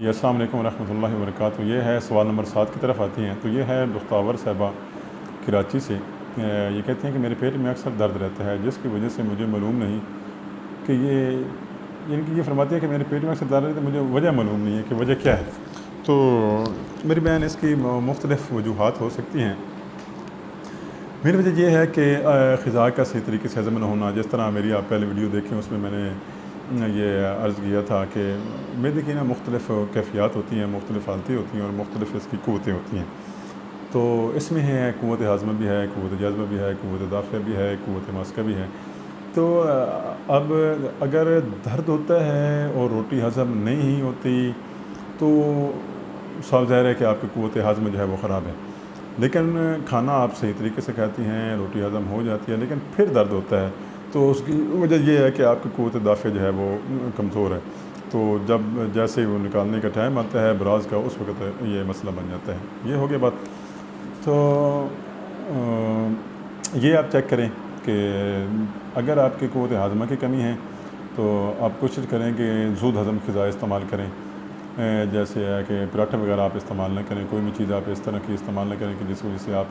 अस्सलाम वालेकुम रहमतुल्लाहि व बरकातहू। ये है सवाल नंबर 7 की तरफ आती हैं। तो ये है बख्तावर साहिबा कराची से। ये कहती हैं कि मेरे पेट में अक्सर दर्द रहता है जिसकी वजह से मुझे मालूम नहीं कि यानी कि ये फरमाती है कि मेरे पेट में अक्सर दर्द रहता है, मुझे वजह मालूम नहीं है कि वजह क्या है। तो मेरी बहन इसकी मुख्तलिफ़ वजूहात हो सकती हैं। मेरी वजह यह है कि ग़िज़ा का सही तरीके से हज़म न होना। जिस तरह मेरी आप पहले वीडियो देखें उसमें मैंने ये अर्ज़ किया था कि मैदे की ना मुख्तलिफ़ कैफ़ियत होती हैं, मुख्तलिफ़ हालतें होती हैं और मुख्तलिफ़ इसकी क़ुव्वतें होती हैं। तो इसमें है क़ुव्वत हाज़मा भी है, क़ुव्वत जज़्ब भी है, क़ुव्वत दाफ़िया भी है, क़ुव्वत मास्का भी है। तो अब अगर दर्द होता है और रोटी हज़म नहीं होती तो साफ़ ज़ाहिर है कि आपकी क़ुव्वत हाज़मा जो है वो ख़राब है। लेकिन खाना आप सही तरीके से खाती हैं, रोटी हज़म हो जाती है, लेकिन फिर दर्द होता है तो उसकी वजह ये है कि आपकी क़ुव्वत दाफ़िया जो है वो कमज़ोर है। तो जब जैसे वो निकालने का टाइम आता है बराज़ का, उस वक़्त ये मसला बन जाता है। ये हो गई बात। तो ये आप चेक करें कि अगर आपकी क़ुव्वत हाज़मा की कमी है तो आप कोशिश करें कि ज़ूद हज़म ग़िज़ा इस्तेमाल करें। जैसे है कि पराठे वगैरह आप इस्तेमाल न करें, कोई भी चीज़ आप इस तरह की इस्तेमाल न करें कि जिसकी वजह से आप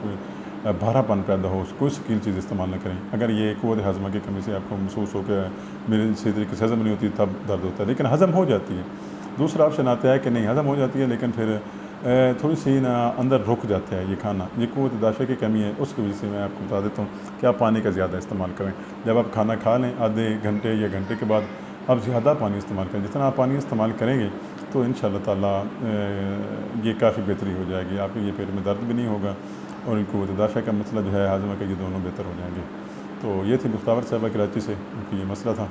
भारापन पैदा हो, कोई शकील चीज़ इस्तेमाल न करें। अगर ये क़ुव्वत हाज़मा की कमी से आपको महसूस हो कि मेरे सही तरीके से हज़म नहीं होती तब दर्द होता है, लेकिन हज़म हो जाती है। दूसरा ऑप्शन आता है कि नहीं हज़म हो जाती है लेकिन फिर थोड़ी सी ना अंदर रुक जाता है ये खाना, ये क़ुव्वत दाफ़िया की कमी है। उसकी वजह से मैं आपको बता देता हूँ कि आप पानी का ज़्यादा इस्तेमाल करें। जब आप खाना खा लें आधे घंटे या घंटे के बाद आप ज़्यादा पानी इस्तेमाल करें। जितना आप पानी इस्तेमाल करेंगे तो इंशाअल्लाह ताला ये काफ़ी बेहतरी हो जाएगी। आपके ये पेट में दर्द भी नहीं होगा और क़ुव्वत दाफ़िया का मसला जो है हाज़मा का, ये दोनों बेहतर हो जाएंगे। तो ये थी बख्तावर साहिबा कराची से, उनकी ये मसला था।